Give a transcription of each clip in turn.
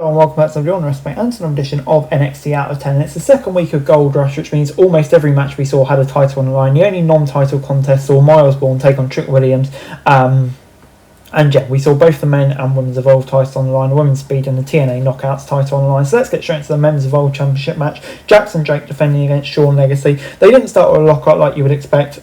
And welcome back to the wrestling and to an edition of NXT Out of 10. And it's the second week of Gold Rush, which means almost every match we saw had a title on the line. The only non-title contest saw Miles Bourne take on Trick Williams. And yeah, we saw both the men and women's Evolve titles on the line, the women's speed and the TNA Knockouts title on the line. So let's get straight into the men's Evolve Championship match. Jackson Drake defending against Sean Legacy. They didn't start with a lockout like you would expect.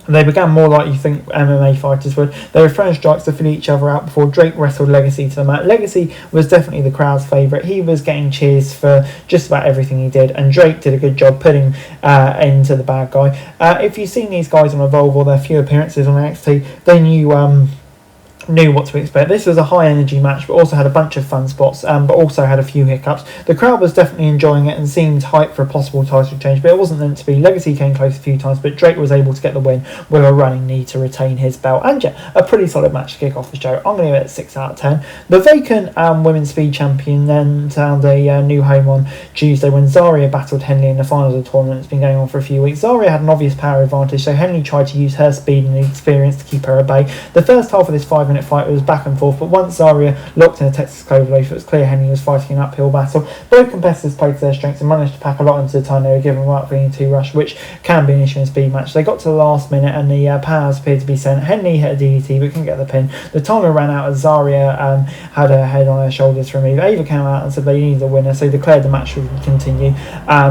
They began more like you think MMA fighters would. They were throwing strikes to feel each other out before Drake wrestled Legacy to the mat. Legacy was definitely the crowd's favourite. He was getting cheers for just about everything he did, and Drake did a good job putting into the bad guy. If you've seen these guys on Evolve or their few appearances on NXT, they knew what to expect. This was a high energy match, but also had a bunch of fun spots, but also had a few hiccups. The crowd was definitely enjoying it and seemed hyped for a possible title change, but it wasn't meant to be. Legacy came close a few times, but Drake was able to get the win with a running knee to retain his belt. And yeah, a pretty solid match to kick off the show. I'm going to give it a 6 out of 10. The vacant women's speed champion then found a new home on Tuesday when Zarya battled Henley in the finals of the tournament. It's been going on for a few weeks. Zarya had an obvious power advantage, so Henley tried to use her speed and experience to keep her at bay. The first half of this 5-minute fight was back and forth, but once Zarya locked in a Texas Cloverleaf, it was clear Henley was fighting an uphill battle. Both competitors played to their strengths and managed to pack a lot into the time they were given without feeling too rushed, which can be an issue in a speed match. They got to the last minute and the powers appeared to be sent. Henley hit a DDT but couldn't get the pin. The timer ran out as Zarya had her head on her shoulders to remove. Ava came out and said they needed a winner, so declared the match would continue,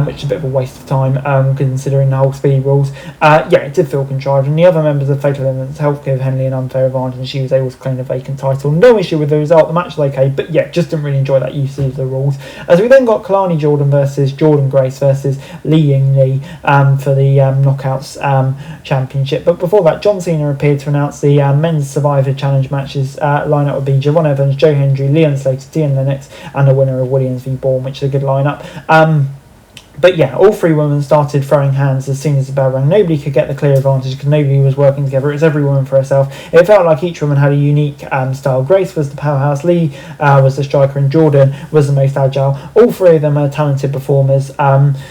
which is a bit of a waste of time considering the whole speed rules. Yeah, it did feel contrived, and the other members of Fatal Elements helped give Henley an unfair advantage, and she was able to claim the vacant title. No issue with the result. The match was okay, but yeah, just didn't really enjoy that usage of the rules. As we then got Kalani Jordan versus Jordan Grace versus Li Ying Lee for the Knockouts Championship. But before that, John Cena appeared to announce the men's Survivor Challenge matches. Lineup would be Javon Evans, Joe Hendry, Leon Slater, Dean Lennox, and the winner of Williams v. Bourne, which is a good lineup. But yeah, all three women started throwing hands as soon as the bell rang. Nobody could get the clear advantage because nobody was working together. It was every woman for herself. It felt like each woman had a unique style. Grace was the powerhouse, Lee was the striker, and Jordan was the most agile. All three of them are talented performers.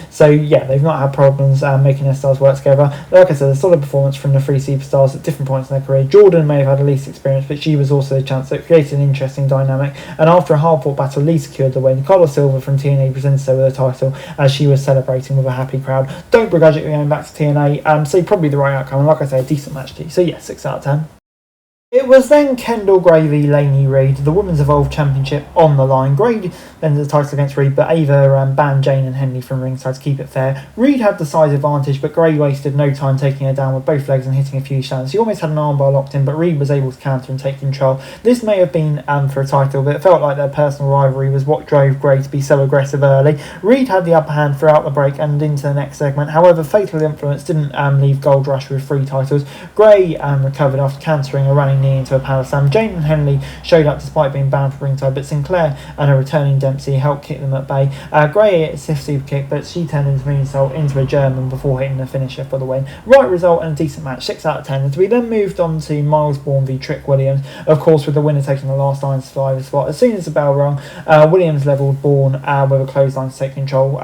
So yeah, they've not had problems making their styles work together. Like I said, a solid performance from the three superstars at different points in their career. Jordan may have had the least experience, but she was also a chance that created an interesting dynamic. And after a hard-fought battle, Lee secured the win. Carla Silver from TNA presented her with a title as she was celebrating with a happy crowd. Don't begrudge it going back to TNA, so probably the right outcome, and like I say, a decent match too. So yeah, 6 out of 10. It was then Kendall Gray v Lainey Reid, the Women's Evolve Championship on the line. Gray defended the title against Reid, but Ava banned Jane and Henley from ringside to keep it fair. Reid had the size advantage, but Gray wasted no time taking her down with both legs and hitting a few slams. She almost had an armbar locked in, but Reid was able to counter and take control. This may have been for a title, but it felt like their personal rivalry was what drove Gray to be so aggressive early. Reid had the upper hand throughout the break and into the next segment. However, Fatal Influence didn't leave Gold Rush with 3 titles. Gray recovered after countering a running knee into a power slam. Jane and Henley showed up despite being banned for ringside, but Sinclair and a returning Dempsey helped kick them at bay. Gray hit a stiff super kick, but she turned into moonsault into a German before hitting the finisher for the win. Right result and a decent match, 6 out of 10. As we then moved on to Miles Bourne v Trick Williams, of course with the winner taking the last line survivor spot. As soon as the bell rung, Williams levelled Bourne with a clothesline to take control.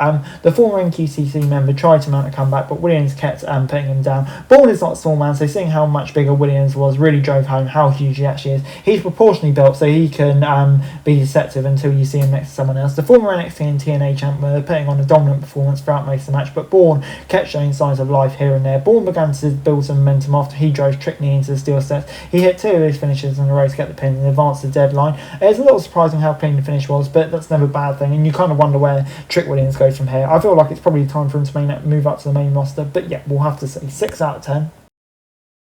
The former NQCC member tried to mount a comeback, but Williams kept putting him down. Bourne is not a small man, so seeing how much bigger Williams was really drove home how huge he actually is. He's proportionally built, so he can be deceptive until you see him next to someone else. The former NXT and TNA champ were putting on a dominant performance throughout most of the match, but Bourne kept showing signs of life here and there. Bourne began to build some momentum after he drove Trick Knee into the steel steps. He hit 2 of his finishes in a row to get the pin and advance the deadline. It's a little surprising how clean the finish was, but that's never a bad thing, and you kind of wonder where Trick Williams goes from here. I feel like it's probably time for him to move up to the main roster, but yeah, we'll have to see. 6 out of 10.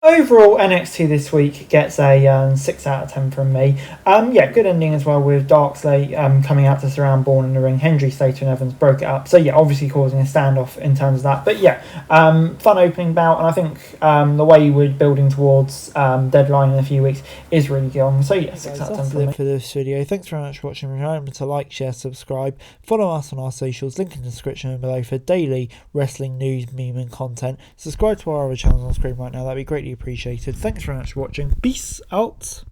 Overall, NXT this week gets a 6 out of 10 from me. Yeah, good ending as well with Darksley coming out to surround Bourne in the ring. Hendry, Slater and Evans broke it up. So yeah, obviously causing a standoff in terms of that. But yeah, fun opening bout, and I think the way we're building towards deadline in a few weeks is really good. So yeah, 6 out of 10 from me. For this video. Thanks very much for watching. Remember to like, share, subscribe. Follow us on our socials, link in the description below for daily wrestling news, meme and content. Subscribe to our other channels on screen right now, that'd be greatly appreciated. Thanks very much for watching. Peace out.